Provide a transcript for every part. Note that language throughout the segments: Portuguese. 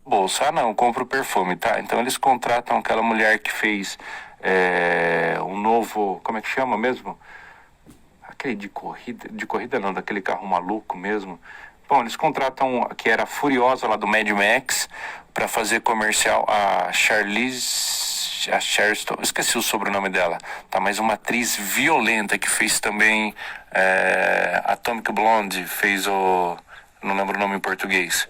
bolsa. Ah, não, eu compro perfume, tá? Então eles contratam aquela mulher que fez um novo, como é que chama mesmo? Aquele de corrida não, daquele carro maluco mesmo. Bom, eles contratam que era a Furiosa lá do Mad Max para fazer comercial a a Sherston, esqueci o sobrenome dela, tá? Mas uma atriz violenta que fez também Atomic Blonde, fez não lembro o nome em português.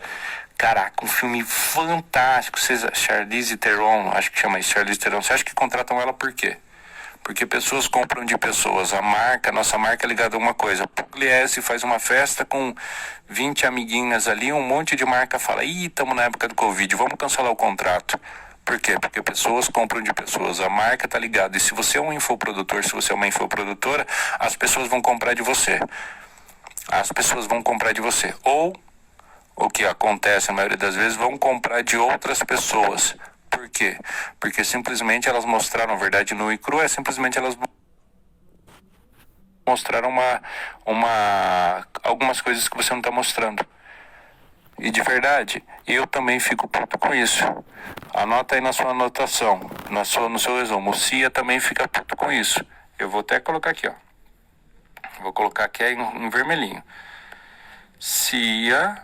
Caraca, um filme fantástico. Charlize Theron, acho que chama isso, Charlize Theron. Você acha que contratam ela por quê? Porque pessoas compram de pessoas. Nossa marca é ligada a uma coisa. Pugliese faz uma festa com 20 amiguinhas ali, um monte de marca fala, estamos na época do Covid, vamos cancelar o contrato. Por quê? Porque pessoas compram de pessoas. A marca tá ligada. E se você é um infoprodutor, se você é uma infoprodutora, as pessoas vão comprar de você. As pessoas vão comprar de você. Ou, o que acontece a maioria das vezes, vão comprar de outras pessoas. Por quê? Porque simplesmente elas mostraram, a verdade nua e crua, simplesmente elas mostraram algumas coisas que você não está mostrando. E de verdade, eu também fico puto com isso. Anota aí na sua anotação, no seu resumo. O Cia também fica puto com isso. Eu vou até colocar aqui, ó. Vou colocar aqui em vermelhinho. Cia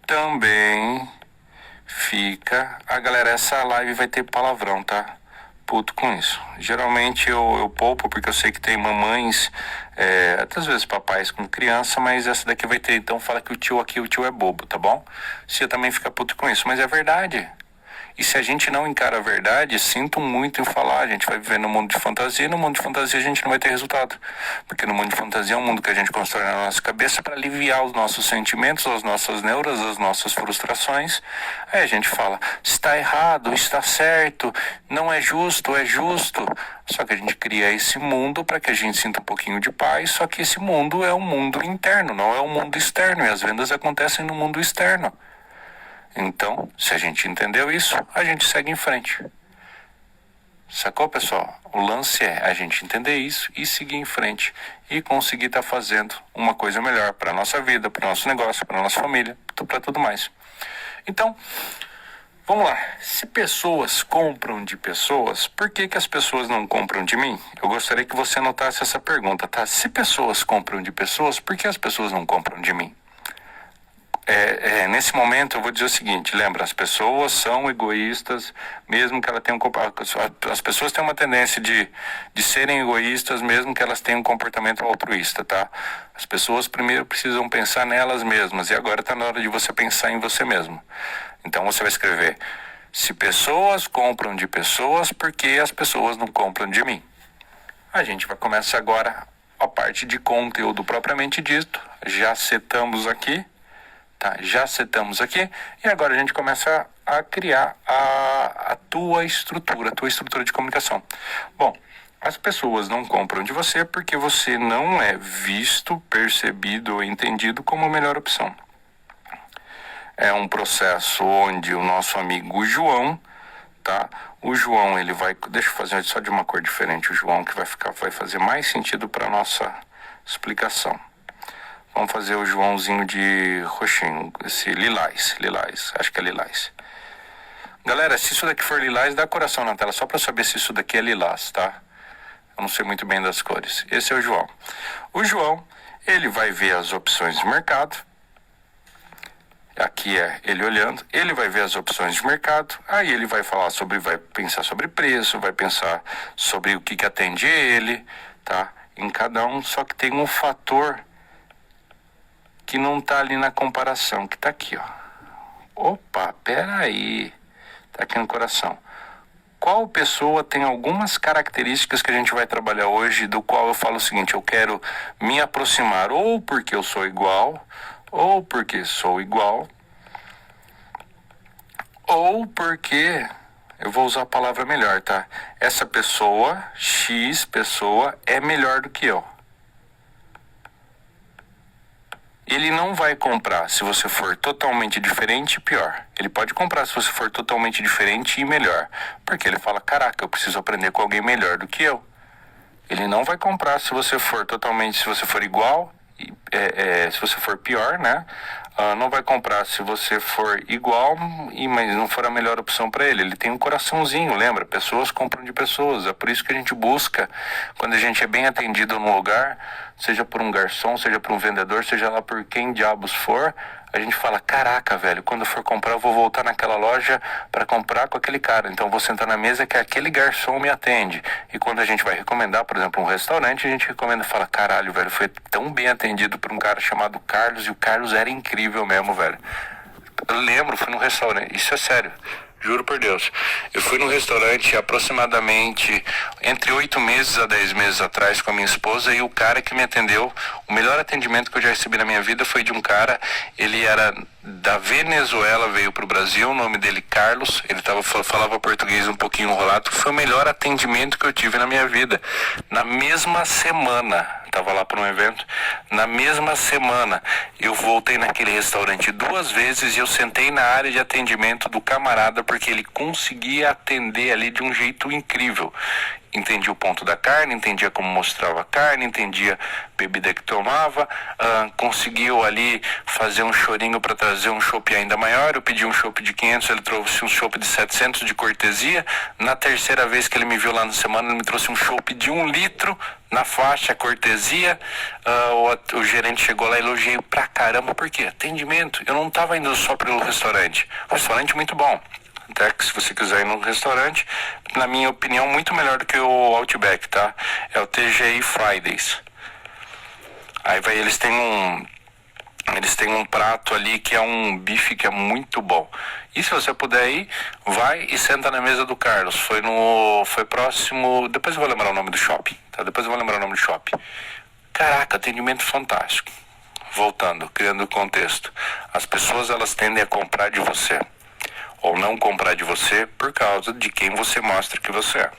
também fica... Galera, essa live vai ter palavrão, tá? Puto com isso. Geralmente eu poupo porque eu sei que tem mamães, às vezes papais com criança, mas essa daqui vai ter. Então fala que o tio é bobo, tá bom? Você também fica puto com isso, mas é verdade. E se a gente não encara a verdade, sinto muito em falar, a gente vai viver no mundo de fantasia, e no mundo de fantasia a gente não vai ter resultado. Porque no mundo de fantasia é um mundo que a gente constrói na nossa cabeça para aliviar os nossos sentimentos, as nossas neuras, as nossas frustrações. Aí a gente fala, está errado, está certo, não é justo, é justo. Só que a gente cria esse mundo para que a gente sinta um pouquinho de paz, só que esse mundo é um mundo interno, não é um mundo externo, e as vendas acontecem no mundo externo. Então, se a gente entendeu isso, a gente segue em frente. Sacou, pessoal? O lance é a gente entender isso e seguir em frente e conseguir estar fazendo uma coisa melhor para a nossa vida, para o nosso negócio, para a nossa família, para tudo mais. Então, vamos lá. Se pessoas compram de pessoas, por que as pessoas não compram de mim? Eu gostaria que você anotasse essa pergunta, tá? Se pessoas compram de pessoas, por que as pessoas não compram de mim? Nesse momento eu vou dizer o seguinte, lembra, as pessoas são egoístas, mesmo que elas tenham... As pessoas têm uma tendência de serem egoístas, mesmo que elas tenham um comportamento altruísta, tá? As pessoas primeiro precisam pensar nelas mesmas, e agora está na hora de você pensar em você mesmo. Então você vai escrever, se pessoas compram de pessoas, por que as pessoas não compram de mim? A gente vai começar agora a parte de conteúdo propriamente dito, já setamos aqui. Tá, já setamos aqui e agora a gente começa a criar a tua estrutura de comunicação. Bom, as pessoas não compram de você porque você não é visto, percebido ou entendido como a melhor opção. É um processo onde o nosso amigo João, tá? O João, ele vai... Deixa eu fazer só de uma cor diferente o João, que vai fazer mais sentido para a nossa explicação. Vamos fazer o Joãozinho de roxinho, esse lilás, acho que é lilás. Galera, se isso daqui for lilás, dá coração na tela, só para saber se isso daqui é lilás, tá? Eu não sei muito bem das cores. Esse é o João. O João, ele vai ver as opções de mercado. Aqui é ele olhando, ele vai ver as opções de mercado, aí ele vai pensar sobre preço, vai pensar sobre o que atende ele, tá? Em cada um, só que tem um fator que não está ali na comparação, que está aqui, ó. Opa, peraí. Está aqui no coração. Qual pessoa tem algumas características que a gente vai trabalhar hoje, do qual eu falo o seguinte, eu quero me aproximar ou porque eu sou igual, ou porque sou igual, ou porque, eu vou usar a palavra melhor, tá? Essa pessoa, X pessoa, é melhor do que eu. Ele não vai comprar se você for totalmente diferente e pior. Ele pode comprar se você for totalmente diferente e melhor. Porque ele fala, caraca, eu preciso aprender com alguém melhor do que eu. Ele não vai comprar se você for igual, se você for pior, né? não vai comprar se você for igual, mas não for a melhor opção para ele. Ele tem um coraçãozinho, lembra? Pessoas compram de pessoas. É por isso que a gente busca, quando a gente é bem atendido no lugar, seja por um garçom, seja por um vendedor, seja lá por quem diabos for, a gente fala, caraca, velho, quando eu for comprar eu vou voltar naquela loja para comprar com aquele cara. Então eu vou sentar na mesa que aquele garçom me atende. E quando a gente vai recomendar, por exemplo, um restaurante, a gente recomenda e fala, caralho, velho, foi tão bem atendido por um cara chamado Carlos, e o Carlos era incrível mesmo, velho. Eu lembro, fui num restaurante, isso é sério. Juro por Deus. Eu fui num restaurante aproximadamente entre 8 meses a 10 meses atrás com a minha esposa, e o cara que me atendeu, o melhor atendimento que eu já recebi na minha vida foi de um cara, ele era da Venezuela, veio pro Brasil, o nome dele Carlos, ele falava português um pouquinho enrolado, foi o melhor atendimento que eu tive na minha vida. Na mesma semana, estava lá para um evento, na mesma semana eu voltei naquele restaurante 2 vezes e eu sentei na área de atendimento do camarada porque ele conseguia atender ali de um jeito incrível. Entendia o ponto da carne, entendia como mostrava a carne, entendia a bebida que tomava, conseguiu ali fazer um chorinho para trazer um chopp ainda maior. Eu pedi um chopp de 500, ele trouxe um chopp de 700 de cortesia. Na terceira vez que ele me viu lá na semana, ele me trouxe um chopp de 1 litro na faixa cortesia. O gerente chegou lá e elogiei pra caramba, por quê? Atendimento. Eu não estava indo só pelo restaurante, um restaurante muito bom. Até que se você quiser ir num restaurante, na minha opinião, muito melhor do que o Outback, tá? É o TGI Fridays. Aí vai, eles têm um prato ali que é um bife que é muito bom. E se você puder ir, vai e senta na mesa do Carlos. Foi próximo, depois eu vou lembrar o nome do shopping, tá? Depois eu vou lembrar o nome do shopping. Caraca, atendimento fantástico. Voltando, criando o contexto. As pessoas, elas tendem a comprar de você ou não comprar de você por causa de quem você mostra que você é.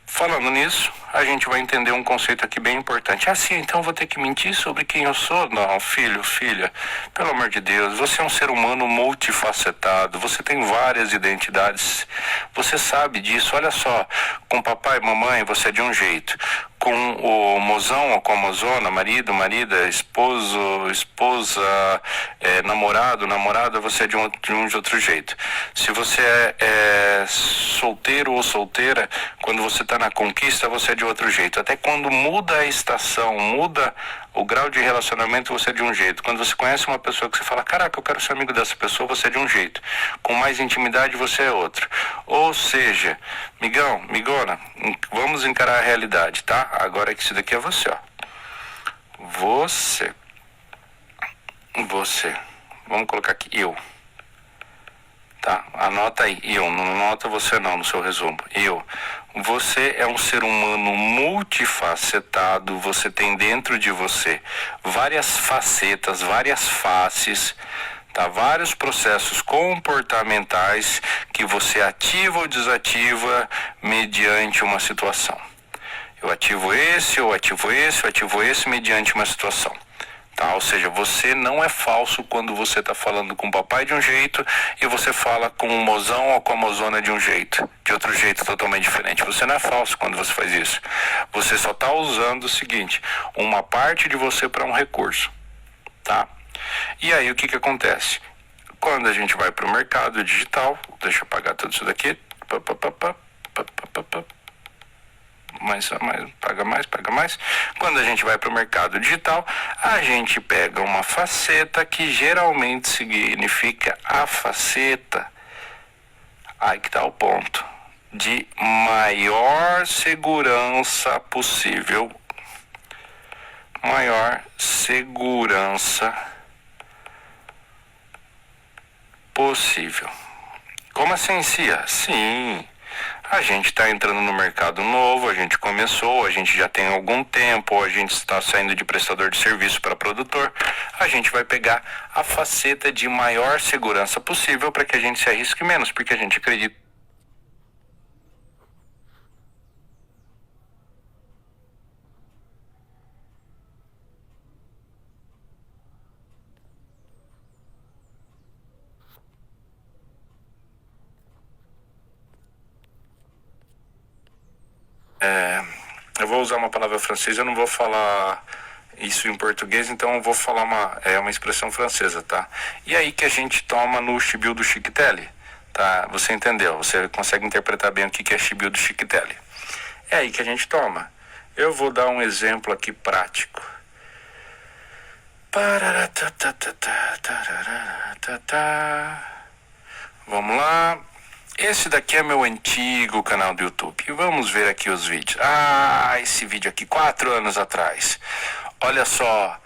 Falando nisso, a gente vai entender um conceito aqui bem importante. Sim, então eu vou ter que mentir sobre quem eu sou? Não, filho, filha, pelo amor de Deus, você é um ser humano multifacetado, você tem várias identidades, você sabe disso. Olha só, com papai e mamãe você é de um jeito, com o mozão ou com a mozona, marido, marida, esposo, esposa, namorado, namorada, você é de um outro jeito. Se você é solteiro ou solteira, quando você está na conquista, você é de outro jeito. Até quando muda a estação, muda o grau de relacionamento, você é de um jeito. Quando você conhece uma pessoa que você fala, caraca, eu quero ser amigo dessa pessoa, você é de um jeito. Com mais intimidade, você é outro. Ou seja, migão, migona, vamos encarar a realidade, tá? Agora que isso daqui é você, ó. Você. Vamos colocar aqui, eu. Tá, anota aí, eu, não anota você não no seu resumo, eu. Você é um ser humano multifacetado, você tem dentro de você várias facetas, várias faces, tá? Vários processos comportamentais que você ativa ou desativa mediante uma situação. Eu ativo esse, eu ativo esse, eu ativo esse mediante uma situação. Tá? Ou seja, você não é falso quando você está falando com o papai de um jeito e você fala com o mozão ou com a mozona de um jeito, de outro jeito totalmente diferente. Você não é falso quando você faz isso. Você só está usando o seguinte, uma parte de você para um recurso. Tá? E aí o que acontece? Quando a gente vai para o mercado digital, deixa eu apagar tudo isso daqui, paga mais. Quando a gente vai para o mercado digital, a gente pega uma faceta que geralmente significa a faceta, aí que está o ponto, de maior segurança possível. Maior segurança possível. Como assim, Cia? Sim. A gente está entrando no mercado novo, a gente começou, a gente já tem algum tempo, a gente está saindo de prestador de serviço para produtor. A gente vai pegar a faceta de maior segurança possível para que a gente se arrisque menos, porque a gente acredita. Eu vou usar uma palavra francesa, eu não vou falar isso em português, então eu vou falar uma expressão francesa, tá? E aí que a gente toma no chibio do chiquitele, tá? Você entendeu? Você consegue interpretar bem o que é chibio do chiquitele. É aí que a gente toma. Eu vou dar um exemplo aqui prático. Vamos lá. Esse daqui é meu antigo canal do YouTube. E vamos ver aqui os vídeos. Esse vídeo aqui, 4 anos atrás. Olha só.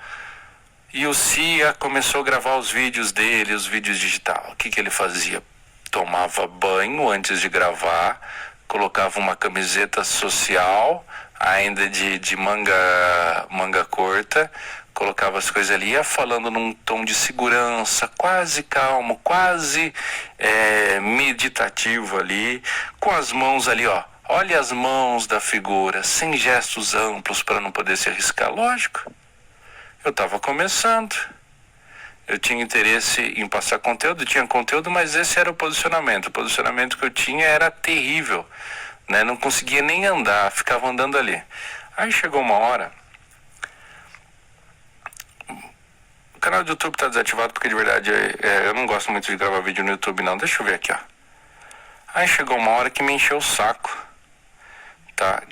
E o Cia começou a gravar os vídeos dele, os vídeos digital. O que ele fazia? Tomava banho antes de gravar, colocava uma camiseta social, ainda de manga curta, colocava as coisas ali, ia falando num tom de segurança, quase calmo, quase meditativo ali, com as mãos ali, ó. Olha as mãos da figura, sem gestos amplos para não poder se arriscar. Lógico, eu estava começando, eu tinha interesse em passar conteúdo, tinha conteúdo, mas esse era o posicionamento. O posicionamento que eu tinha era terrível, né? Não conseguia nem andar, ficava andando ali. Aí chegou uma hora, o canal do YouTube está desativado porque de verdade eu não gosto muito de gravar vídeo no YouTube não. Deixa eu ver aqui, ó. Aí chegou uma hora que me encheu o saco, tá?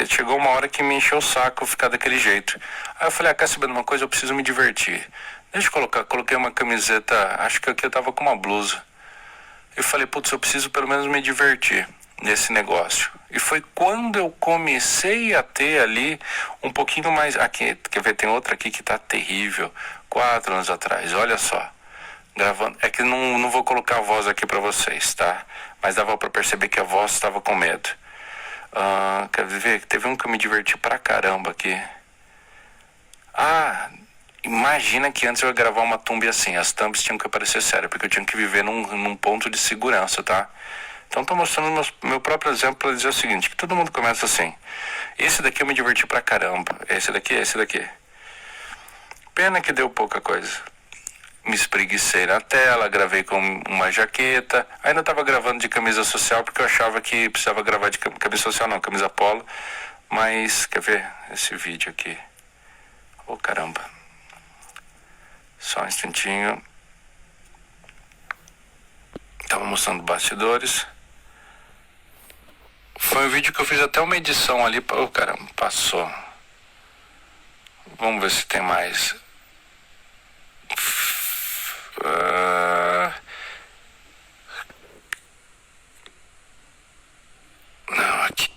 Chegou uma hora que me encheu o saco ficar daquele jeito. Aí eu falei, quer saber de uma coisa? Eu preciso me divertir. Deixa eu coloquei uma camiseta, acho que aqui eu tava com uma blusa. Eu falei, putz, eu preciso pelo menos me divertir nesse negócio. E foi quando eu comecei a ter ali um pouquinho mais... Aqui, quer ver, tem outra aqui que tá terrível. 4 anos atrás, olha só. Gravando. É que não vou colocar a voz aqui pra vocês, tá? Mas dava pra perceber que a voz estava com medo. Quer ver? Teve um que eu me diverti pra caramba aqui. Imagina que antes eu ia gravar uma thumb assim. As thumbs tinham que aparecer sério, porque eu tinha que viver num ponto de segurança, tá? Então tô mostrando meu próprio exemplo para dizer o seguinte, que todo mundo começa assim. Esse daqui eu me diverti pra caramba. Esse daqui. Pena que deu pouca coisa. Me espreguicei na tela, gravei com uma jaqueta. Ainda tava gravando de camisa social, porque eu achava que precisava gravar de camisa social, não, camisa polo. Mas, quer ver esse vídeo aqui? Oh, caramba. Só um instantinho. Tava mostrando bastidores. Foi um vídeo que eu fiz até uma edição ali. Oh, caramba, passou. Vamos ver se tem mais. Não, aqui.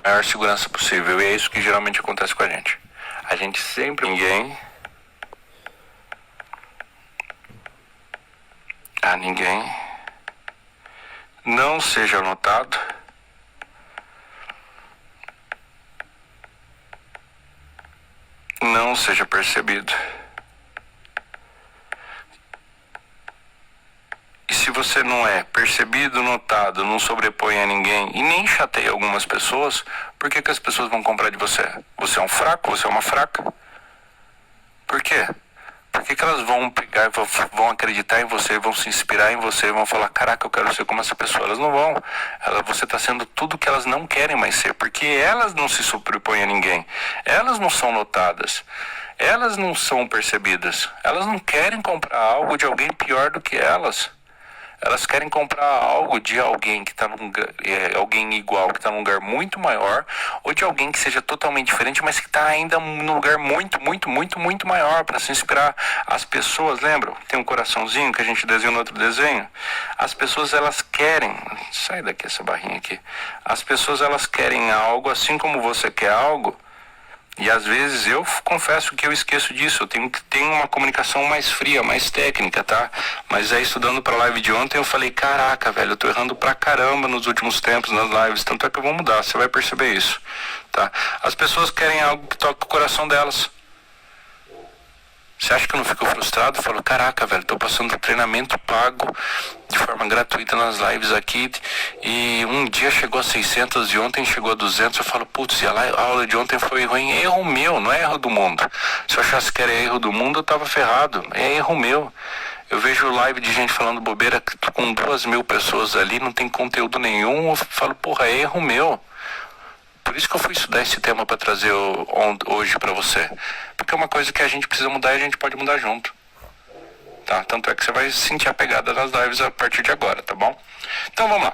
Maior segurança possível, e é isso que geralmente acontece com a gente. A gente sempre... Ninguém... Não seja notado. Não seja percebido. E se você não é percebido, notado, não sobrepõe a ninguém e nem chateia algumas pessoas, por que as pessoas vão comprar de você? Você é um fraco? Você é uma fraca? Por quê? Por que elas vão pegar e vão acreditar em você, vão se inspirar em você, vão falar, caraca, eu quero ser como essa pessoa? Elas não vão. Você está sendo tudo que elas não querem mais ser, porque elas não se sobrepõem a ninguém. Elas não são notadas. Elas não são percebidas. Elas não querem comprar algo de alguém pior do que elas. Elas querem comprar algo de alguém que está alguém igual, que está num lugar muito maior, ou de alguém que seja totalmente diferente, mas que está ainda num lugar muito, muito, muito, muito maior, para se inspirar. As pessoas, lembram? Tem um coraçãozinho que a gente desenha no outro desenho? As pessoas, elas querem... Sai daqui essa barrinha aqui. As pessoas, elas querem algo, assim como você quer algo, E às vezes eu confesso que eu esqueço disso. Eu tenho que ter uma comunicação mais fria, mais técnica, tá? Mas aí estudando pra live de ontem eu falei, caraca, velho, eu tô errando pra caramba nos últimos tempos nas lives. Tanto é que eu vou mudar, você vai perceber isso, tá? As pessoas querem algo que toque o coração delas. Você acha que eu não fico frustrado? Eu falo, caraca, velho, tô passando treinamento pago de forma gratuita nas lives aqui e um dia chegou a 600 e ontem chegou a 200. Eu falo, putz, a aula de ontem foi ruim. É erro meu, não é erro do mundo. Se eu achasse que era erro do mundo, eu tava ferrado. É erro meu. Eu vejo live de gente falando bobeira com 2.000 pessoas ali, não tem conteúdo nenhum. Eu falo, porra, é erro meu. Por isso que eu fui estudar esse tema para trazer hoje para você. Porque é uma coisa que a gente precisa mudar e a gente pode mudar junto. Tá? Tanto é que você vai sentir a pegada das lives a partir de agora, tá bom? Então vamos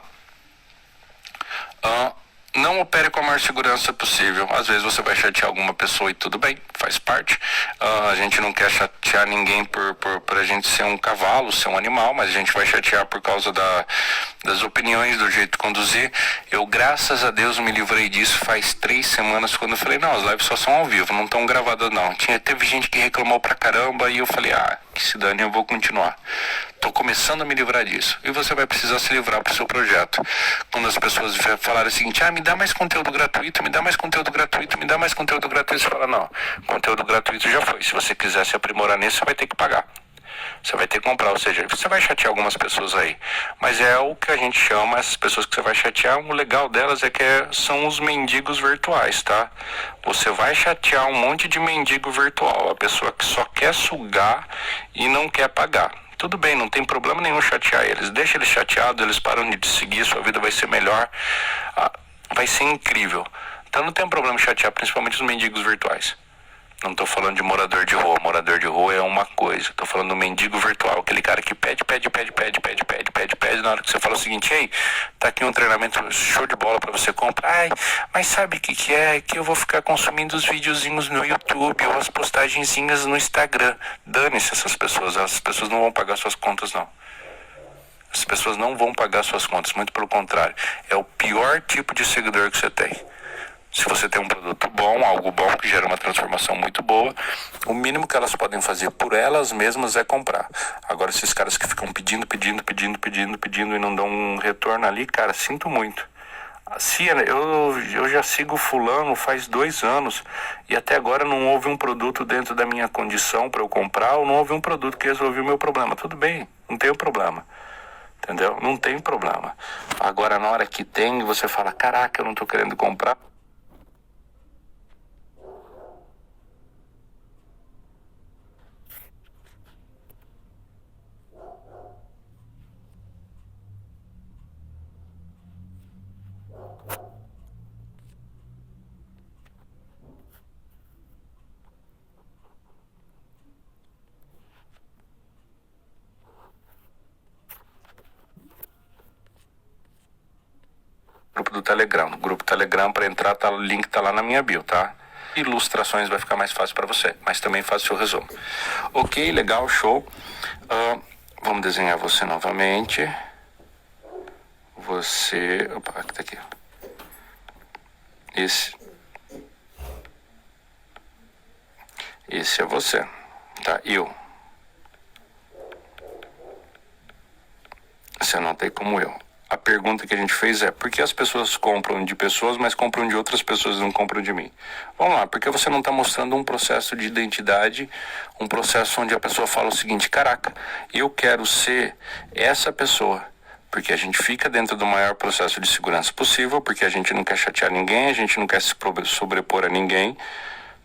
lá. Não opere com a maior segurança possível. Às vezes você vai chatear alguma pessoa e tudo bem, faz parte. A gente não quer chatear ninguém por a gente ser um cavalo, ser um animal, mas a gente vai chatear por causa das opiniões, do jeito de conduzir. Eu, graças a Deus, me livrei disso faz 3 semanas, quando eu falei, não, as lives só são ao vivo, não estão gravadas não. Teve gente que reclamou pra caramba e eu falei, que se dane, eu vou continuar. Tô começando a me livrar disso. E você vai precisar se livrar pro seu projeto. Quando as pessoas falarem o seguinte, me dá mais conteúdo gratuito, me dá mais conteúdo gratuito, me dá mais conteúdo gratuito, você fala, não, conteúdo gratuito já foi. Se você quiser se aprimorar nisso, você vai ter que pagar. Você vai ter que comprar, ou seja, você vai chatear algumas pessoas aí. Mas é o que a gente chama, essas pessoas que você vai chatear, o legal delas é que são os mendigos virtuais, tá? Você vai chatear um monte de mendigo virtual, a pessoa que só quer sugar e não quer pagar. Tudo bem, não tem problema nenhum chatear eles. Deixa eles chateados, eles param de te seguir, sua vida vai ser melhor. Vai ser incrível. Então não tem problema chatear, principalmente os mendigos virtuais. Não estou falando de morador de rua. Morador de rua é uma coisa. Estou falando do mendigo virtual. Aquele cara que pede. Na hora que você fala o seguinte, ei, tá aqui um treinamento show de bola para você comprar. Mas sabe o que é? Que eu vou ficar consumindo os videozinhos no YouTube ou as postagenzinhas no Instagram. Dane-se essas pessoas. Essas pessoas não vão pagar suas contas, não. As pessoas não vão pagar suas contas. Muito pelo contrário. É o pior tipo de seguidor que você tem. Se você tem um produto bom, algo bom que gera uma transformação muito boa, o mínimo que elas podem fazer por elas mesmas é comprar. Agora, esses caras que ficam pedindo e não dão um retorno ali, cara, sinto muito. Eu já sigo fulano faz 2 anos e até agora não houve um produto dentro da minha condição para eu comprar ou não houve um produto que resolveu o meu problema. Tudo bem, não tem problema. Entendeu? Não tem problema. Agora, na hora que tem, você fala, caraca, eu não tô querendo comprar. Grupo do Telegram. No grupo Telegram, para entrar, o link tá lá na minha bio, tá? Ilustrações vai ficar mais fácil para você, mas também faz o seu resumo. Ok, legal, show. Vamos desenhar você novamente. Você... Opa, que tá aqui. Esse é você, tá? Você não tem como eu. A pergunta que a gente fez é, por que as pessoas compram de pessoas, mas compram de outras pessoas e não compram de mim? Vamos lá, porque você não está mostrando um processo de identidade, um processo onde a pessoa fala o seguinte, caraca, eu quero ser essa pessoa. Porque a gente fica dentro do maior processo de segurança possível, porque a gente não quer chatear ninguém, a gente não quer se sobrepor a ninguém,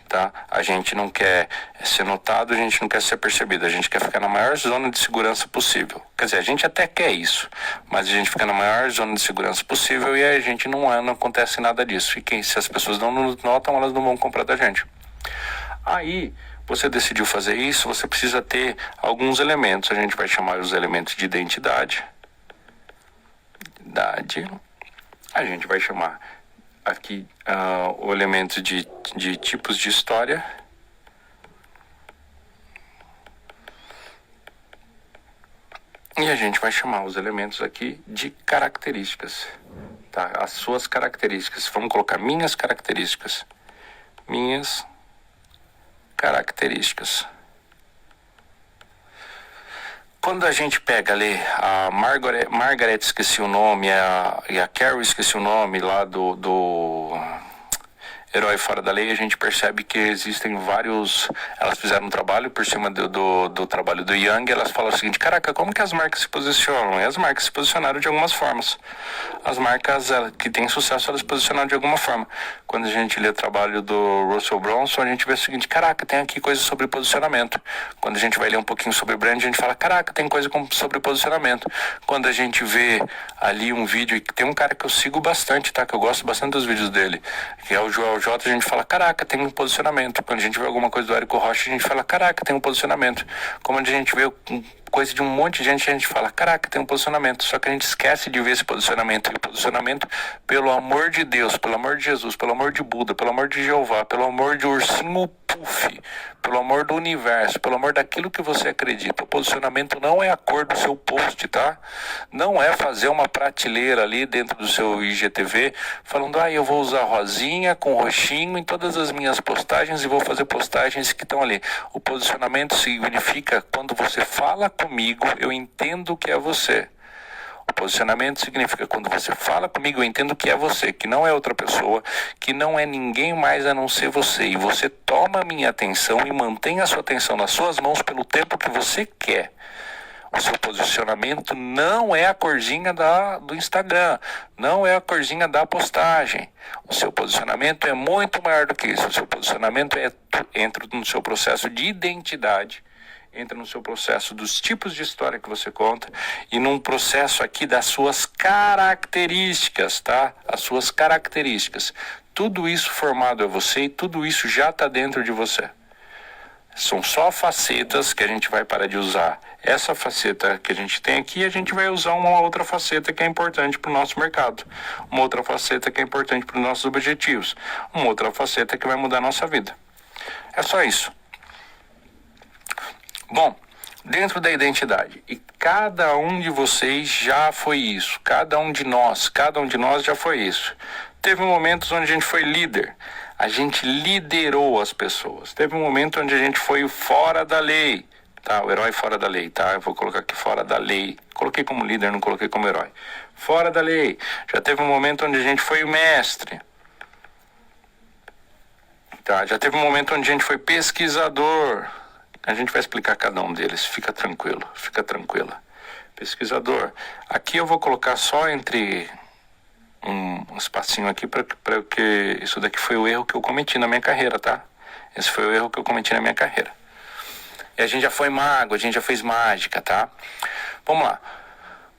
tá? A gente não quer ser notado, a gente não quer ser percebido, a gente quer ficar na maior zona de segurança possível. Quer dizer, a gente até quer isso, mas a gente fica na maior zona de segurança possível e a gente não acontece nada disso. E se as pessoas não nos notam, elas não vão comprar da gente. Aí, você decidiu fazer isso, você precisa ter alguns elementos. A gente vai chamar os elementos de identidade. A gente vai chamar aqui o elemento de tipos de história. E a gente vai chamar os elementos aqui de características. Tá? As suas características. Vamos colocar minhas características. minhas características. Quando a gente pega ali a Margaret esqueci o nome, e a Carol esqueci o nome lá do Herói Fora da Lei, a gente percebe que existem vários... Elas fizeram um trabalho por cima do trabalho do Young, elas falam o seguinte: caraca, como que as marcas se posicionam? E as marcas se posicionaram de algumas formas. As marcas que têm sucesso, elas se posicionaram de alguma forma. Quando a gente lê o trabalho do Russell Brunson, a gente vê o seguinte: caraca, tem aqui coisa sobre posicionamento. Quando a gente vai ler um pouquinho sobre brand, a gente fala: caraca, tem coisa sobre posicionamento. Quando a gente vê ali um vídeo, e tem um cara que eu sigo bastante, tá? Que eu gosto bastante dos vídeos dele, que é o Joel J, a gente fala: caraca, tem um posicionamento. Quando a gente vê alguma coisa do Érico Rocha, a gente fala: caraca, tem um posicionamento. Como a gente vê coisa de um monte de gente, a gente fala: caraca, tem um posicionamento. Só que a gente esquece de ver esse posicionamento. E o posicionamento, pelo amor de Deus, pelo amor de Jesus, pelo amor de Buda, pelo amor de Jeová, pelo amor de Ursinho Puff, pelo amor do universo, pelo amor daquilo que você acredita. O posicionamento não é a cor do seu post, tá? Não é fazer uma prateleira ali dentro do seu IGTV falando: eu vou usar rosinha com roxinho em todas as minhas postagens e vou fazer postagens que estão ali. O posicionamento significa: quando você fala comigo, eu entendo que é você. O posicionamento significa: quando você fala comigo, eu entendo que é você, que não é outra pessoa, que não é ninguém mais a não ser você. E você toma a minha atenção e mantém a sua atenção nas suas mãos pelo tempo que você quer. O seu posicionamento não é a corzinha do Instagram, não é a corzinha da postagem. O seu posicionamento é muito maior do que isso. O seu posicionamento entra no seu processo de identidade, entra no seu processo dos tipos de história que você conta e num processo aqui das suas características, tá? As suas características. Tudo isso formado é você e tudo isso já está dentro de você. São só facetas que a gente vai parar de usar. Essa faceta que a gente tem aqui, a gente vai usar uma outra faceta que é importante para o nosso mercado. Uma outra faceta que é importante para os nossos objetivos. Uma outra faceta que vai mudar a nossa vida. É só isso. Bom, dentro da identidade, e cada um de vocês já foi isso, cada um de nós já foi isso. Teve momentos onde a gente foi líder, a gente liderou as pessoas. Teve um momento onde a gente foi fora da lei, tá? O herói fora da lei, tá? Eu vou colocar aqui fora da lei. Coloquei como líder, não coloquei como herói. Fora da lei. Já teve um momento onde a gente foi o mestre. Tá? Já teve um momento onde a gente foi pesquisador. A gente vai explicar cada um deles, fica tranquilo, fica tranquila. Pesquisador. Aqui eu vou colocar só entre um espacinho aqui para que isso daqui foi o erro que eu cometi na minha carreira, tá? Esse foi o erro que eu cometi na minha carreira. E a gente já foi mago, a gente já fez mágica, tá? Vamos lá.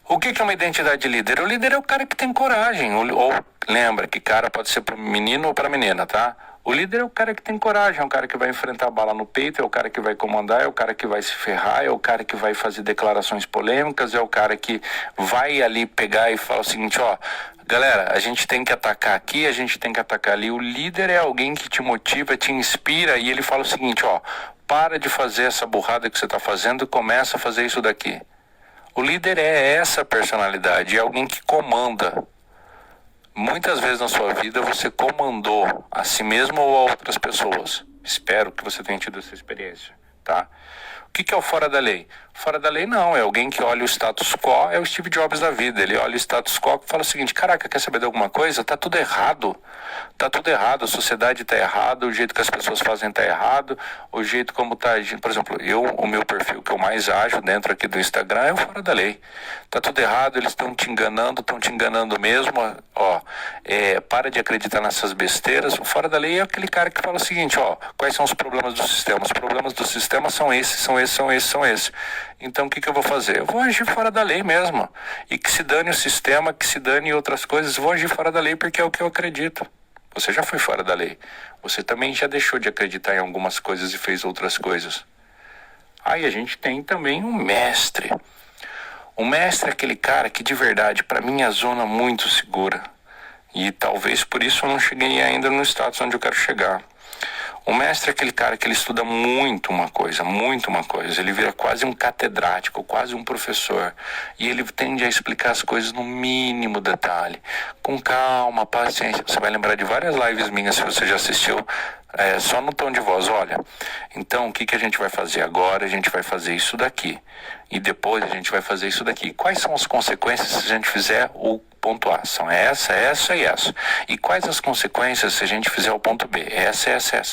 O que é uma identidade de líder? O líder é o cara que tem coragem. Ou lembra que cara pode ser para menino ou para menina, tá? O líder é o cara que tem coragem, é o cara que vai enfrentar a bala no peito, é o cara que vai comandar, é o cara que vai se ferrar, é o cara que vai fazer declarações polêmicas, é o cara que vai ali pegar e falar o seguinte: galera, a gente tem que atacar aqui, a gente tem que atacar ali. O líder é alguém que te motiva, te inspira, e ele fala o seguinte: para de fazer essa burrada que você está fazendo e começa a fazer isso daqui. O líder é essa personalidade, é alguém que comanda. Muitas vezes na sua vida você comandou a si mesmo ou a outras pessoas. Espero que você tenha tido essa experiência, tá? O que é o fora da lei? Fora da lei não, é alguém que olha o status quo, é o Steve Jobs da vida. Ele olha o status quo e fala o seguinte: caraca, quer saber de alguma coisa? Tá tudo errado. Tá tudo errado, a sociedade tá errada, o jeito que as pessoas fazem tá errado, o jeito como tá agindo. Por exemplo, o meu perfil que eu mais ajo dentro aqui do Instagram é o fora da lei. Tá tudo errado, eles estão te enganando mesmo. Para de acreditar nessas besteiras. O fora da lei é aquele cara que fala o seguinte: quais são os problemas do sistema? Os problemas do sistema são esses. Então o que eu vou fazer? Eu vou agir fora da lei mesmo. E que se dane o sistema, que se dane outras coisas, vou agir fora da lei porque é o que eu acredito. Você já foi fora da lei. Você também já deixou de acreditar em algumas coisas e fez outras coisas. Aí a gente tem também um mestre. O mestre é aquele cara que de verdade, para mim, é a zona muito segura. E talvez por isso eu não cheguei ainda no status onde eu quero chegar. O mestre é aquele cara que ele estuda muito uma coisa. Ele vira quase um catedrático, quase um professor. E ele tende a explicar as coisas no mínimo detalhe. Com calma, paciência. Você vai lembrar de várias lives minhas, se você já assistiu, só no tom de voz, olha, então o que a gente vai fazer agora? A gente vai fazer isso daqui. E depois a gente vai fazer isso daqui. Quais são as consequências se a gente fizer o ponto A? São essa e essa. E quais as consequências se a gente fizer o ponto B? Essa.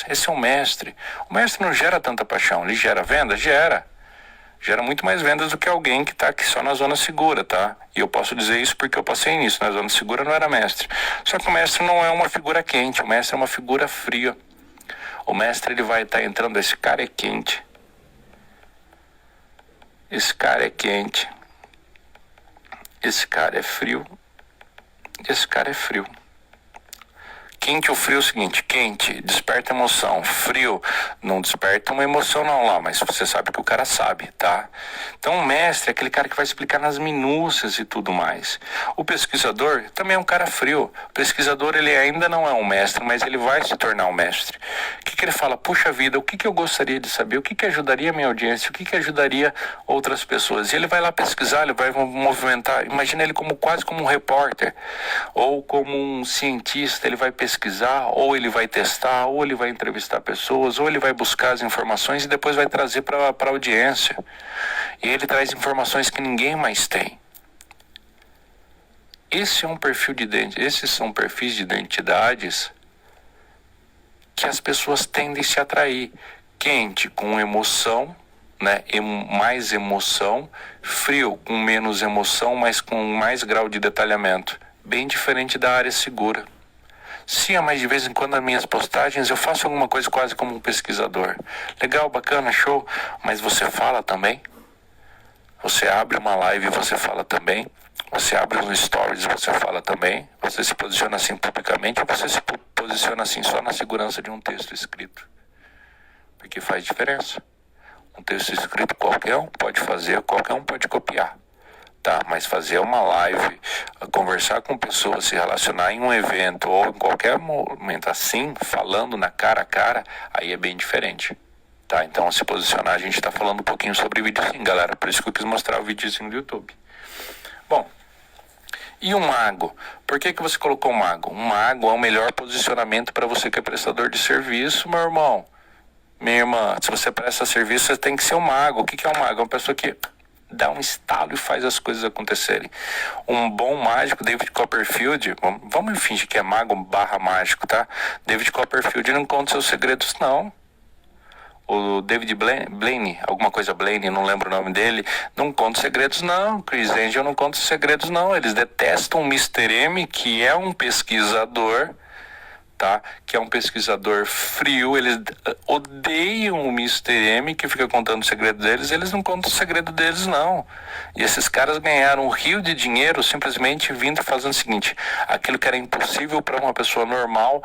Esse é o mestre. O mestre não gera tanta paixão. Ele gera venda? Gera. Gera muito mais vendas do que alguém que está aqui só na zona segura, tá? E eu posso dizer isso porque eu passei nisso. Na zona segura não era mestre. Só que o mestre não é uma figura quente. O mestre é uma figura fria. O mestre, ele vai estar entrando, esse cara é quente. Esse cara é quente. Esse cara é frio. Esse cara é frio. Quente ou frio é o seguinte, quente desperta emoção, frio não desperta uma emoção não lá, mas você sabe que o cara sabe, tá? Então o mestre é aquele cara que vai explicar nas minúcias e tudo mais. O pesquisador também é um cara frio. O pesquisador, ele ainda não é um mestre, mas ele vai se tornar um mestre. O que ele fala? Puxa vida, o que eu gostaria de saber? O que ajudaria a minha audiência? O que ajudaria outras pessoas? E ele vai lá pesquisar, ele vai movimentar. Imagina ele quase como um repórter ou como um cientista. Ele vai pesquisar, ou ele vai testar, ou ele vai entrevistar pessoas, ou ele vai buscar as informações e depois vai trazer para a audiência. E ele traz informações que ninguém mais tem. Esses são perfis de identidades que as pessoas tendem a se atrair. Quente, com emoção, né? Mais emoção. Frio, com menos emoção, mas com mais grau de detalhamento. Bem diferente da área segura. Sim, mas de vez em quando nas minhas postagens eu faço alguma coisa quase como um pesquisador. Legal, bacana, show. Mas você fala também? Você abre uma live e você fala também? Você abre uns stories e você fala também? Você se posiciona assim publicamente ou você se posiciona assim só na segurança de um texto escrito? Porque faz diferença. Um texto escrito qualquer um pode fazer, qualquer um pode copiar. Tá, mas fazer uma live, conversar com pessoas, se relacionar em um evento ou em qualquer momento assim, falando na cara a cara, aí é bem diferente. Tá, então se posicionar, a gente tá falando um pouquinho sobre vídeo sim, galera, por isso que eu quis mostrar o videozinho do YouTube. Bom, e o mago? Por que você colocou o mago? O mago é o melhor posicionamento para você que é prestador de serviço, meu irmão. Minha irmã, se você presta serviço, você tem que ser um mago. O que é um mago? É uma pessoa que dá um estalo e faz as coisas acontecerem. Um bom mágico, David Copperfield, vamos fingir que é mago / mágico, tá? David Copperfield não conta seus segredos, não. O David Blaine, alguma coisa Blaine, não lembro o nome dele, não conta segredos, não. Chris Angel não conta segredos, não. Eles detestam o Mr. M, que é um pesquisador, tá? Que é um pesquisador frio. Eles odeiam o Mr. M, que fica contando o segredo deles. Eles não contam o segredo deles, não. E esses caras ganharam um rio de dinheiro simplesmente vindo fazendo o seguinte: aquilo que era impossível para uma pessoa normal,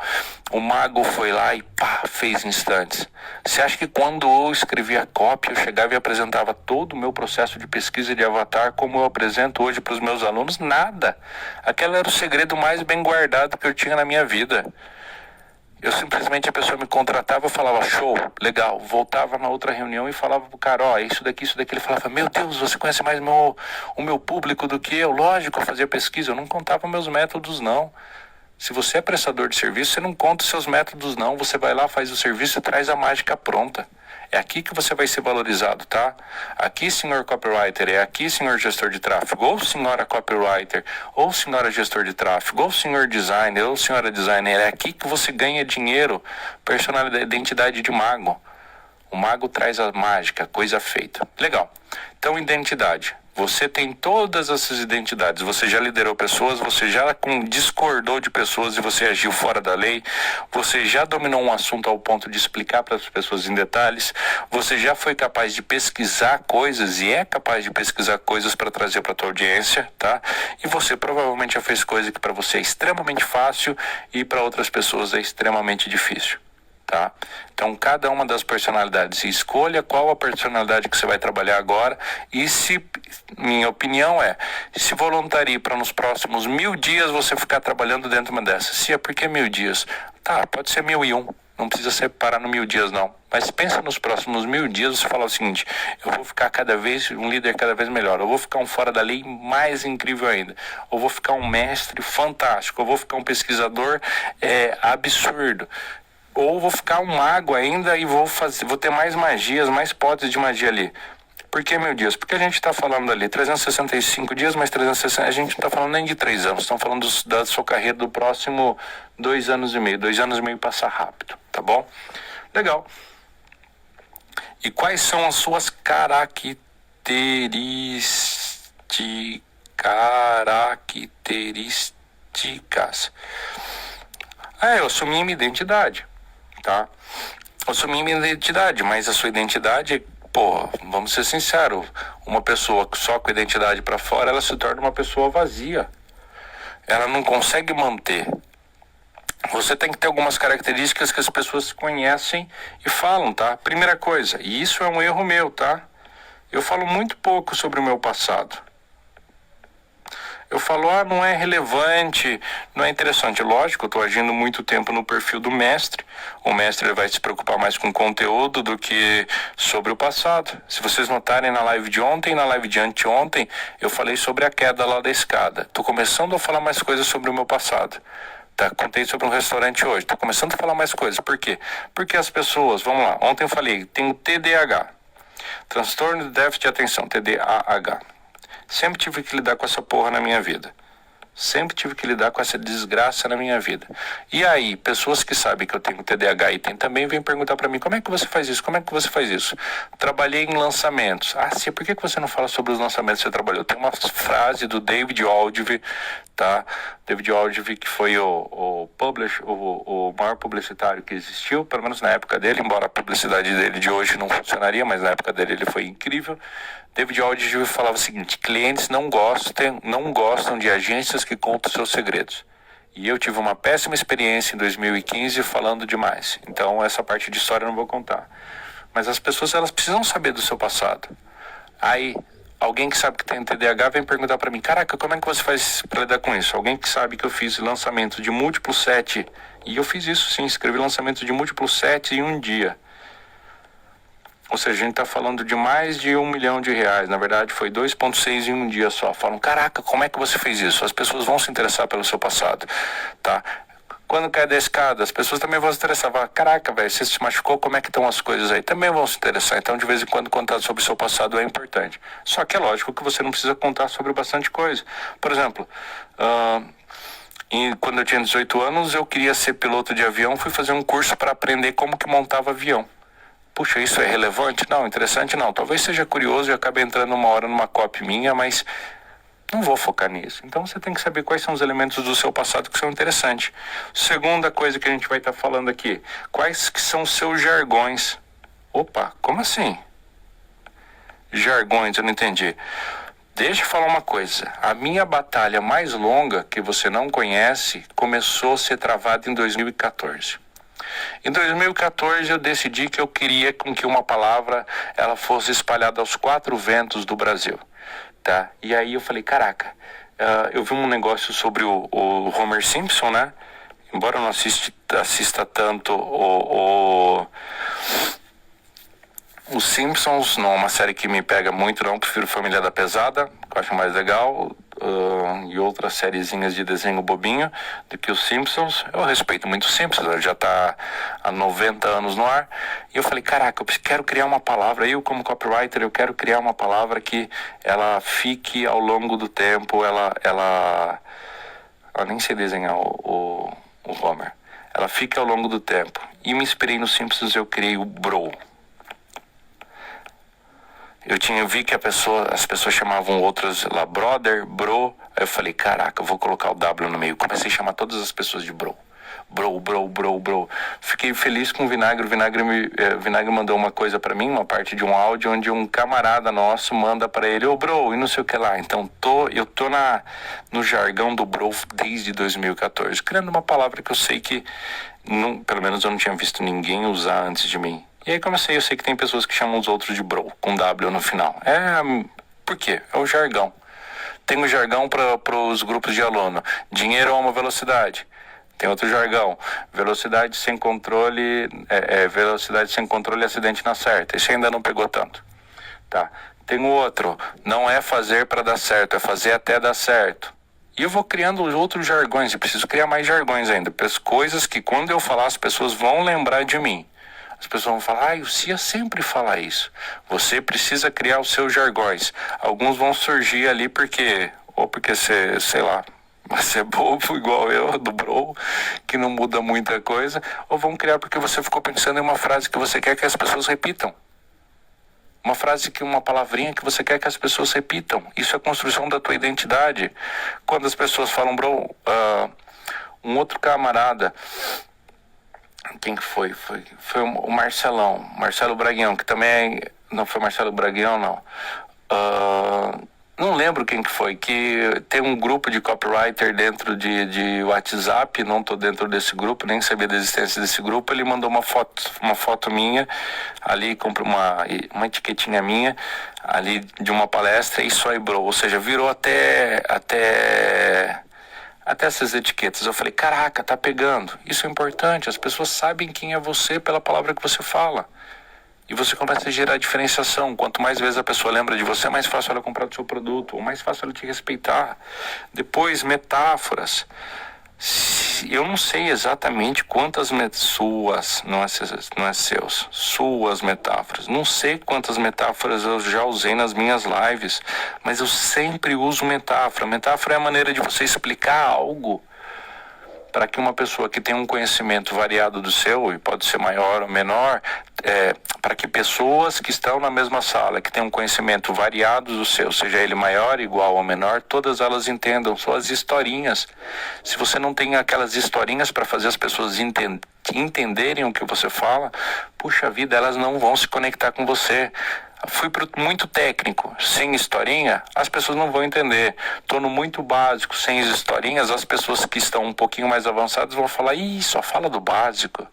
o mago foi lá e pá, fez em instantes. Você acha que quando eu escrevia a cópia, eu chegava e apresentava todo o meu processo de pesquisa de avatar como eu apresento hoje para os meus alunos? Nada. Aquele era o segredo mais bem guardado que eu tinha na minha vida. Eu simplesmente, a pessoa me contratava, eu falava, show, legal. Voltava na outra reunião e falava pro cara, ó, isso daqui. Ele falava, meu Deus, você conhece mais o meu público do que eu. Lógico, eu fazia pesquisa, eu não contava meus métodos, não. Se você é prestador de serviço, você não conta os seus métodos, não. Você vai lá, faz o serviço e traz a mágica pronta. É aqui que você vai ser valorizado, tá? Aqui, senhor copywriter, é aqui, senhor gestor de tráfego, ou senhora copywriter, ou senhora gestor de tráfego, ou senhor designer, ou senhora designer. É aqui que você ganha dinheiro, personalidade, identidade de mago. O mago traz a mágica, coisa feita. Legal. Então, identidade. Você tem todas essas identidades. Você já liderou pessoas, você já discordou de pessoas e você agiu fora da lei. Você já dominou um assunto ao ponto de explicar para as pessoas em detalhes. Você já foi capaz de pesquisar coisas e é capaz de pesquisar coisas para trazer para a tua audiência, tá? E você provavelmente já fez coisa que para você é extremamente fácil e para outras pessoas é extremamente difícil. Tá? Então, cada uma das personalidades, escolha qual a personalidade que você vai trabalhar agora e minha opinião se voluntarie para nos próximos 1000 dias você ficar trabalhando dentro de uma dessas. Se é porque 1000 dias, tá, pode ser 1001, não precisa separar no 1000 dias não, mas pensa nos próximos 1000 dias, você fala o seguinte, eu vou ficar um líder cada vez melhor, eu vou ficar um fora da lei mais incrível ainda, eu vou ficar um mestre fantástico, eu vou ficar um pesquisador absurdo. ou vou ficar um mago ainda e vou ter mais magias, mais potes de magia ali. Por que, meu Deus? Porque a gente está falando ali 365 dias, mais 360, a gente não está falando nem de 3 anos, estamos falando da sua carreira do próximo 2 anos e meio. 2 anos e meio passa rápido, tá bom? Legal. E quais são as suas características? Eu assumi minha identidade, tá? Eu assumi minha identidade, mas a sua identidade, pô, vamos ser sinceros, uma pessoa só com identidade para fora, ela se torna uma pessoa vazia. Ela não consegue manter. Você tem que ter algumas características que as pessoas conhecem e falam, tá? Primeira coisa, e isso é um erro meu, tá? Eu falo muito pouco sobre o meu passado. Eu falo, não é relevante, não é interessante. Lógico, eu estou agindo muito tempo no perfil do mestre. O mestre ele vai se preocupar mais com o conteúdo do que sobre o passado. Se vocês notarem na live de ontem, na live de anteontem, eu falei sobre a queda lá da escada. Estou começando a falar mais coisas sobre o meu passado. Tá, contei sobre um restaurante hoje. Estou começando a falar mais coisas. Por quê? Porque as pessoas, vamos lá, ontem eu falei, tem o TDAH. Transtorno de déficit de atenção, TDAH. Sempre tive que lidar com essa porra na minha vida. Sempre tive que lidar com essa desgraça na minha vida. E aí, pessoas que sabem que eu tenho TDAH e tem também, vêm perguntar pra mim, como é que você faz isso? Como é que você faz isso? Trabalhei em lançamentos. Sim, por que você não fala sobre os lançamentos que você trabalhou? Tem uma frase do David Aldrich, tá? David Aldrich, que foi o maior publicitário que existiu, pelo menos na época dele, embora a publicidade dele de hoje não funcionaria, mas na época dele ele foi incrível. David Aldrich falava o seguinte, clientes não gostam de agências que contam seus segredos. E eu tive uma péssima experiência em 2015 falando demais. Então essa parte de história eu não vou contar. Mas as pessoas elas precisam saber do seu passado. Aí alguém que sabe que tem TDAH vem perguntar para mim, caraca, como é que você faz para lidar com isso? Alguém que sabe que eu fiz lançamento de múltiplo 7, e eu fiz isso sim, escrevi lançamento de múltiplo 7 em um dia. Ou seja, a gente está falando de mais de R$1 milhão. Na verdade, foi 2,6 em um dia só. Falam, caraca, como é que você fez isso? As pessoas vão se interessar pelo seu passado, tá? Quando cai da escada, as pessoas também vão se interessar. Falam, caraca, velho, você se machucou, como é que estão as coisas aí? Também vão se interessar. Então, de vez em quando, contar sobre o seu passado é importante. Só que é lógico que você não precisa contar sobre bastante coisa. Por exemplo, quando eu tinha 18 anos, eu queria ser piloto de avião. Fui fazer um curso para aprender como que montava avião. Puxa, isso é relevante? Não, interessante não. Talvez seja curioso e acabe entrando uma hora numa copy minha, mas não vou focar nisso. Então você tem que saber quais são os elementos do seu passado que são interessantes. Segunda coisa que a gente vai estar falando aqui. Quais que são os seus jargões? Opa, como assim? Jargões, eu não entendi. Deixa eu falar uma coisa. A minha batalha mais longa, que você não conhece, começou a ser travada em 2014. Em 2014 eu decidi que eu queria com que uma palavra ela fosse espalhada aos 4 ventos do Brasil, tá? E aí eu falei, caraca, eu vi um negócio sobre o Homer Simpson, né? Embora eu não assista tanto os Simpsons, não é uma série que me pega muito, não. Prefiro Família da Pesada, que eu acho mais legal, e outras sériezinhas de desenho bobinho do que os Simpsons. Eu respeito muito os Simpsons, ele já está há 90 anos no ar. E eu falei, caraca, eu quero criar uma palavra, eu como copywriter, eu quero criar uma palavra que ela fique ao longo do tempo, eu nem sei desenhar o Homer. Ela fica ao longo do tempo. E me inspirei nos Simpsons, eu criei o Bro. Eu vi que as pessoas chamavam outras lá, brother, bro. Aí eu falei, caraca, eu vou colocar o W no meio. Comecei a chamar todas as pessoas de bro. Bro. Fiquei feliz com o Vinagre. O Vinagre mandou uma coisa pra mim, uma parte de um áudio, onde um camarada nosso manda pra ele, ô bro, e não sei o que lá. Então eu tô no jargão do bro desde 2014, criando uma palavra que eu sei que, pelo menos eu não tinha visto ninguém usar antes de mim. E aí eu sei que tem pessoas que chamam os outros de bro, com W no final. Por quê? É o jargão. Tem o jargão para os grupos de aluno. Dinheiro é uma velocidade. Tem outro jargão. Velocidade sem controle, acidente na certa. Esse ainda não pegou tanto. Tá. Tem o outro. Não é fazer para dar certo, é fazer até dar certo. E eu vou criando outros jargões, eu preciso criar mais jargões ainda, coisas que quando eu falar as pessoas vão lembrar de mim. As pessoas vão falar, o Cia sempre fala isso. Você precisa criar os seus jargões. Alguns vão surgir ali porque você, sei lá, você é bobo igual eu, do bro, que não muda muita coisa, ou vão criar porque você ficou pensando em uma frase que você quer que as pessoas repitam. Uma palavrinha que você quer que as pessoas repitam. Isso é construção da tua identidade. Quando as pessoas falam, bro, um outro camarada, quem que foi? Foi o Marcelão, Marcelo Braguião, que também não foi Marcelo Braguião, não. Não lembro quem que foi, que tem um grupo de copywriter dentro de WhatsApp, não tô dentro desse grupo, nem sabia da existência desse grupo. Ele mandou uma foto minha, ali comprou uma etiquetinha minha, ali de uma palestra, e isso aí, bro, ou seja, virou até essas etiquetas. Eu falei, caraca, tá pegando. Isso é importante, as pessoas sabem quem é você pela palavra que você fala. E você começa a gerar diferenciação. Quanto mais vezes a pessoa lembra de você, mais fácil ela comprar do seu produto, ou mais fácil ela te respeitar. Depois, metáforas. Eu não sei exatamente quantas suas, não é seus, suas metáforas. Não sei quantas metáforas eu já usei nas minhas lives, mas eu sempre uso metáfora. Metáfora é a maneira de você explicar algo para que uma pessoa que tem um conhecimento variado do seu, e pode ser maior ou menor, para que pessoas que estão na mesma sala, que têm um conhecimento variado do seu, seja ele maior, igual ou menor, todas elas entendam suas historinhas. Se você não tem aquelas historinhas para fazer as pessoas entenderem o que você fala, puxa vida, elas não vão se conectar com você. Fui muito técnico, sem historinha, as pessoas não vão entender. Tô no muito básico, sem historinhas, as pessoas que estão um pouquinho mais avançadas vão falar, só fala do básico.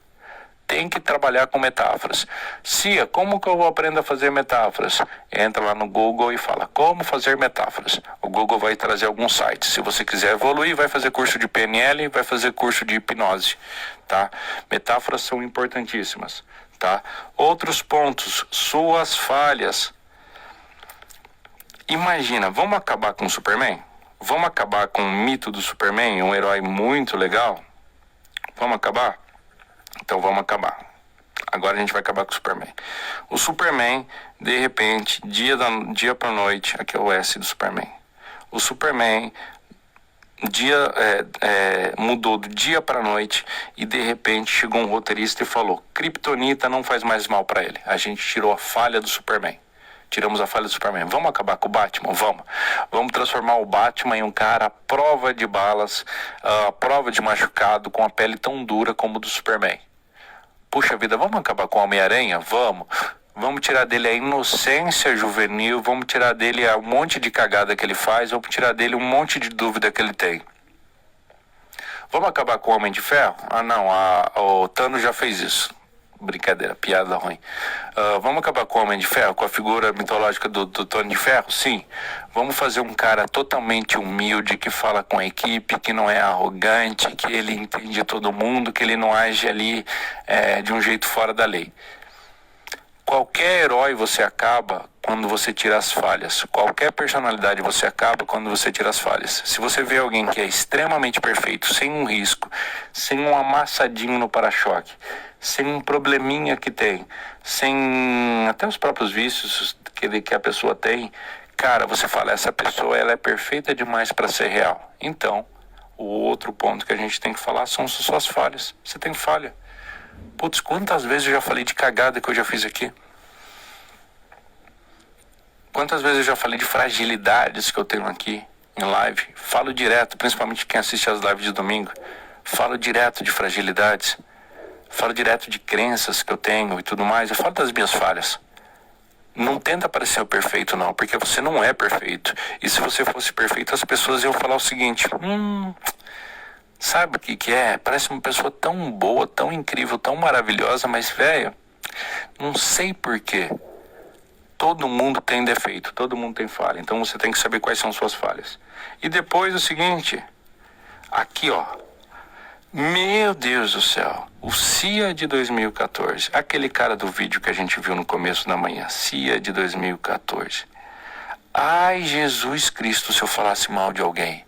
Tem que trabalhar com metáforas. Cia, como que eu aprendo a fazer metáforas? Entra lá no Google e fala, como fazer metáforas? O Google vai trazer alguns sites. Se você quiser evoluir, vai fazer curso de PNL, vai fazer curso de hipnose, tá? Metáforas são importantíssimas. Tá? Outros pontos, suas falhas. Imagina, vamos acabar com o Superman? Vamos acabar com o mito do Superman, um herói muito legal? Vamos acabar? Então vamos acabar. Agora a gente vai acabar com o Superman. O Superman, de repente, dia pra noite, aqui é o S do Superman. O Superman mudou do dia para noite e de repente chegou um roteirista e falou, Kryptonita não faz mais mal para ele. A gente tirou a falha do Superman. Tiramos a falha do Superman. Vamos acabar com o Batman? Vamos transformar o Batman em um cara à prova de balas, à prova de machucado, com a pele tão dura como o do Superman. Puxa vida, vamos acabar com o Homem-Aranha? Vamos tirar dele a inocência juvenil, vamos tirar dele um monte de cagada que ele faz, vamos tirar dele um monte de dúvida que ele tem. Vamos acabar com o Homem de Ferro? Não, o Thanos já fez isso. Brincadeira, piada ruim. Vamos acabar com o Homem de Ferro, com a figura mitológica do Tony de Ferro? Sim. Vamos fazer um cara totalmente humilde, que fala com a equipe, que não é arrogante, que ele entende todo mundo, que ele não age ali de um jeito fora da lei. Qualquer herói você acaba quando você tira as falhas. Qualquer personalidade você acaba quando você tira as falhas. Se você vê alguém que é extremamente perfeito, sem um risco, sem um amassadinho no para-choque, sem um probleminha que tem, sem até os próprios vícios que a pessoa tem, cara, você fala, essa pessoa ela é perfeita demais para ser real. Então, o outro ponto que a gente tem que falar são suas falhas. Você tem falha. Putz, quantas vezes eu já falei de cagada que eu já fiz aqui? Quantas vezes eu já falei de fragilidades que eu tenho aqui em live? Falo direto, principalmente quem assiste às lives de domingo. Falo direto de fragilidades. Falo direto de crenças que eu tenho e tudo mais. Eu falo das minhas falhas. Não tenta parecer o perfeito, não, porque você não é perfeito. E se você fosse perfeito, as pessoas iam falar o seguinte... Sabe o que é? Parece uma pessoa tão boa, tão incrível, tão maravilhosa, mas, velho, não sei porquê. Todo mundo tem defeito, todo mundo tem falha. Então você tem que saber quais são suas falhas. E depois o seguinte, aqui ó, meu Deus do céu, o Cia de 2014, aquele cara do vídeo que a gente viu no começo da manhã, Cia de 2014. Ai, Jesus Cristo, se eu falasse mal de alguém.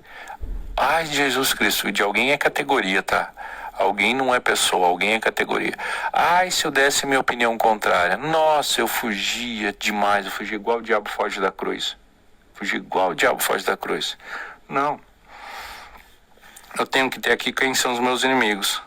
Ai, Jesus Cristo, de alguém é categoria, tá? Alguém não é pessoa, alguém é categoria. Ai, se eu desse minha opinião contrária. Nossa, eu fugia demais, eu fugia igual o diabo foge da cruz. Fugia igual o diabo foge da cruz. Não. Eu tenho que ter aqui quem são os meus inimigos.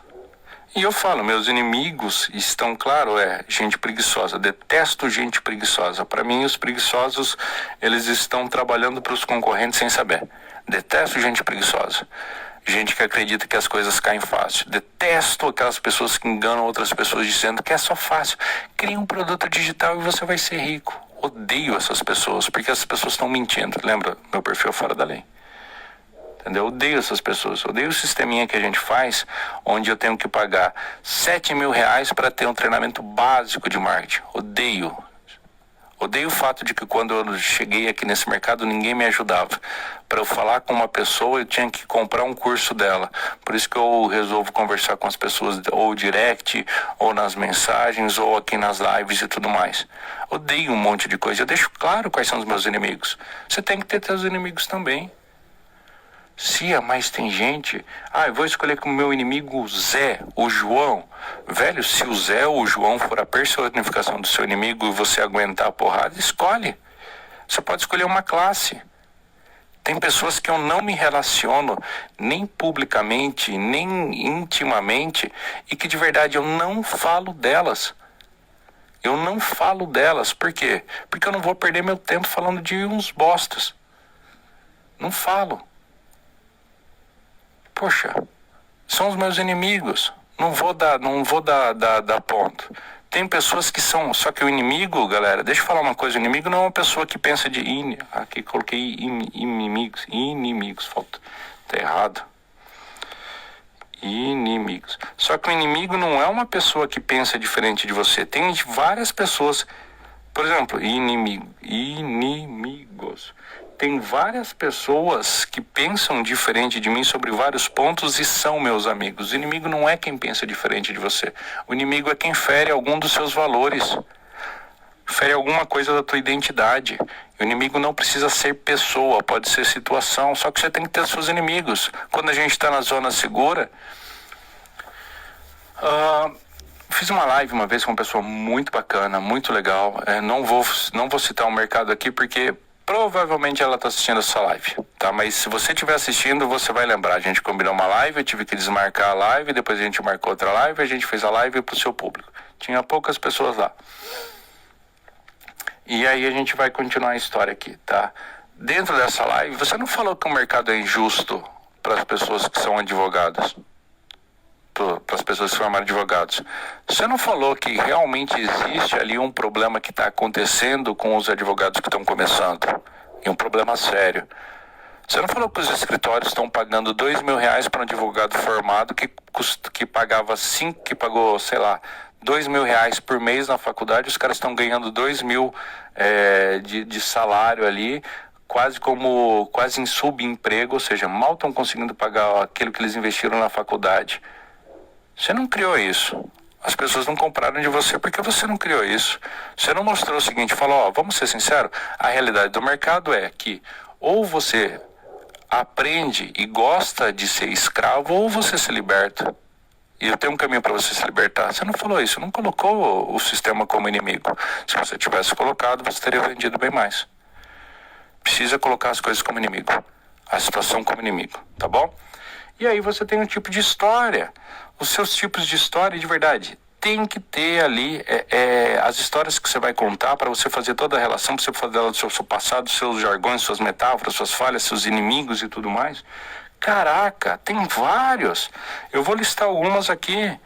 E eu falo, meus inimigos estão, claro, gente preguiçosa. Detesto gente preguiçosa. Para mim, os preguiçosos, eles estão trabalhando para os concorrentes sem saber. Detesto gente preguiçosa. Gente que acredita que as coisas caem fácil. Detesto aquelas pessoas que enganam outras pessoas dizendo que é só fácil. Cria um produto digital e você vai ser rico. Odeio essas pessoas, porque essas pessoas estão mentindo. Lembra meu perfil Fora da Lei? Entendeu? Eu odeio essas pessoas. Eu odeio o sisteminha que a gente faz, onde eu tenho que pagar R$7.000 para ter um treinamento básico de marketing. Odeio. Odeio o fato de que quando eu cheguei aqui nesse mercado, ninguém me ajudava. Para eu falar com uma pessoa, eu tinha que comprar um curso dela. Por isso que eu resolvo conversar com as pessoas ou direct, ou nas mensagens, ou aqui nas lives e tudo mais. Odeio um monte de coisa. Eu deixo claro quais são os meus inimigos. Você tem que ter seus inimigos também. Cia, mas tem gente... eu vou escolher como meu inimigo Zé, o João. Velho, se o Zé ou o João for a personificação do seu inimigo e você aguentar a porrada, escolhe. Você pode escolher uma classe. Tem pessoas que eu não me relaciono nem publicamente, nem intimamente, e que de verdade eu não falo delas. Eu não falo delas. Por quê? Porque eu não vou perder meu tempo falando de uns bostas. Não falo. Poxa, são os meus inimigos. Não vou dar ponto. Tem pessoas que são... Só que o inimigo, galera, deixa eu falar uma coisa. O inimigo não é uma pessoa que pensa de... Aqui coloquei inimigos. Inimigos, falta. Tá errado. Inimigos. Só que o inimigo não é uma pessoa que pensa diferente de você. Tem várias pessoas... Por exemplo, inimigos. Tem várias pessoas que pensam diferente de mim sobre vários pontos e são meus amigos. O inimigo não é quem pensa diferente de você. O inimigo é quem fere algum dos seus valores. Fere alguma coisa da tua identidade. O inimigo não precisa ser pessoa, pode ser situação. Só que você tem que ter seus inimigos. Quando a gente está na zona segura... Fiz uma live uma vez com uma pessoa muito bacana, muito legal. Não vou citar o mercado aqui porque... Provavelmente ela está assistindo essa live, tá? Mas se você estiver assistindo, você vai lembrar. A gente combinou uma live, eu tive que desmarcar a live, depois a gente marcou outra live, a gente fez a live para o seu público. Tinha poucas pessoas lá. E aí a gente vai continuar a história aqui, tá? Dentro dessa live, você não falou que o mercado é injusto para as pessoas que são advogadas? Para as pessoas que se formaram advogados. Você não falou que realmente existe ali um problema que está acontecendo com os advogados que estão começando? E um problema sério. Você não falou que os escritórios estão pagando R$2.000 para um advogado formado que pagou, sei lá, R$2.000 por mês na faculdade, os caras estão ganhando 2.000 de salário ali, quase em subemprego, ou seja, mal estão conseguindo pagar aquilo que eles investiram na faculdade. Você não criou isso. As pessoas não compraram de você porque você não criou isso. Você não mostrou o seguinte, falou, vamos ser sinceros, a realidade do mercado é que ou você aprende e gosta de ser escravo ou você se liberta. E eu tenho um caminho para você se libertar. Você não falou isso, não colocou o sistema como inimigo. Se você tivesse colocado, você teria vendido bem mais. Precisa colocar as coisas como inimigo. A situação como inimigo, tá bom? E aí você tem um tipo de história. Os seus tipos de história, de verdade, tem que ter ali as histórias que você vai contar para você fazer toda a relação, para você fazer ela do seu passado, dos seus jargões, suas metáforas, suas falhas, seus inimigos e tudo mais. Caraca, tem vários. Eu vou listar algumas aqui.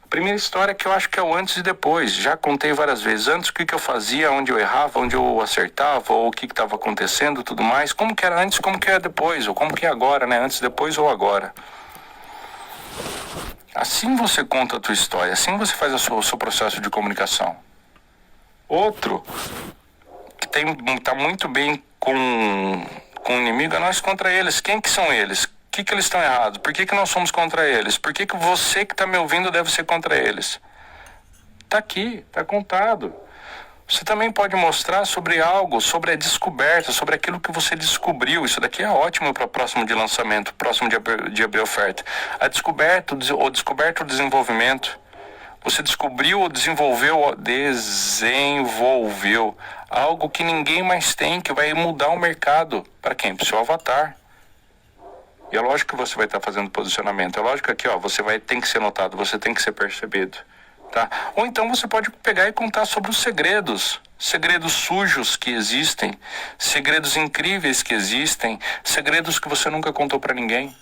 Primeira história que eu acho que é o antes e depois. Já contei várias vezes. Antes, o que eu fazia, onde eu errava, onde eu acertava, ou o que estava acontecendo, tudo mais. Como que era antes, como que é depois, ou como que é agora, né? Antes, depois ou agora. Assim você conta a tua história, assim você faz o seu processo de comunicação. Outro, que tá muito bem com o inimigo, é nós contra eles. Quem que são eles? O que eles estão errados? Por que nós somos contra eles? Por que você que está me ouvindo deve ser contra eles? Tá aqui, tá contado. Você também pode mostrar sobre algo, sobre a descoberta, sobre aquilo que você descobriu. Isso daqui é ótimo para próximo de lançamento, próximo de abrir oferta. A descoberta, o desenvolvimento. Você descobriu ou desenvolveu algo que ninguém mais tem, que vai mudar o mercado. Para quem? Para o seu avatar. E é lógico que você vai estar fazendo posicionamento. É lógico que aqui, ó, você tem que ser notado, você tem que ser percebido. Tá? Ou então você pode pegar e contar sobre os segredos sujos que existem, segredos incríveis que existem, segredos que você nunca contou para ninguém.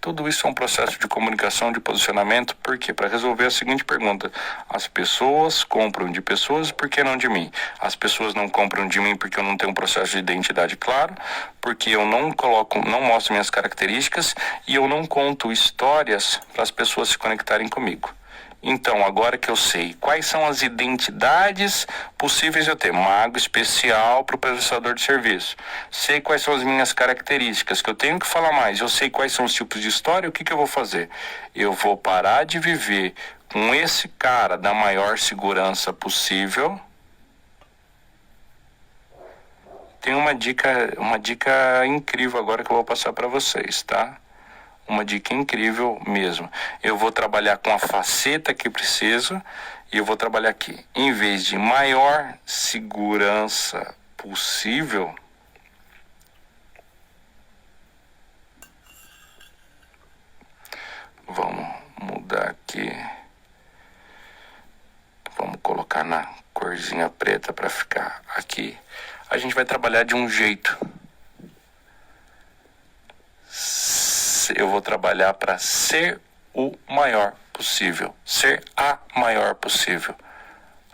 Tudo isso é um processo de comunicação, de posicionamento. Por quê? Para resolver a seguinte pergunta: as pessoas compram de pessoas, por que não de mim? As pessoas não compram de mim porque eu não tenho um processo de identidade claro, porque eu não mostro minhas características e eu não conto histórias para as pessoas se conectarem comigo. Então, agora que eu sei quais são as identidades possíveis de eu ter, mago especial para o prestador de serviço, sei quais são as minhas características, que eu tenho que falar mais, eu sei quais são os tipos de história, o que eu vou fazer? Eu vou parar de viver com esse cara da maior segurança possível. Tem uma dica incrível agora que eu vou passar para vocês, tá? Uma dica incrível mesmo. Eu vou trabalhar com a faceta que preciso e eu vou trabalhar aqui. Em vez de maior segurança possível, vamos mudar aqui. Vamos colocar na corzinha preta para ficar aqui. A gente vai trabalhar de um jeito. Eu vou trabalhar para ser o maior possível, ser a maior possível.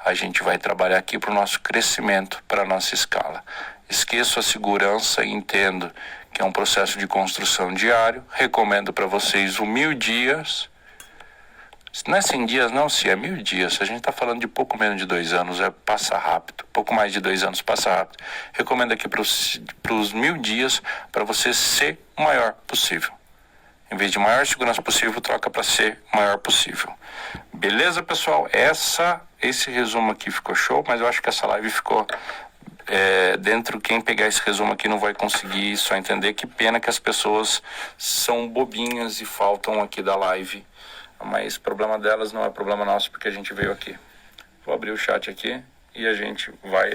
A gente vai trabalhar aqui para o nosso crescimento, para a nossa escala. Esqueço a segurança e entendo que é um processo de construção diário. Recomendo para vocês o 1000 dias. Não é 100 dias não, se é 1000 dias. A gente está falando de pouco menos de 2 anos, passa rápido. Pouco mais de 2 anos, passa rápido. Recomendo aqui para os 1000 dias, para você ser o maior possível. Em vez de maior segurança possível, troca para ser maior possível. Beleza, pessoal? Esse resumo aqui ficou show, mas eu acho que essa live ficou dentro. Quem pegar esse resumo aqui não vai conseguir só entender. Que pena que as pessoas são bobinhas e faltam aqui da live. Mas problema delas não é problema nosso, porque a gente veio aqui. Vou abrir o chat aqui e a gente vai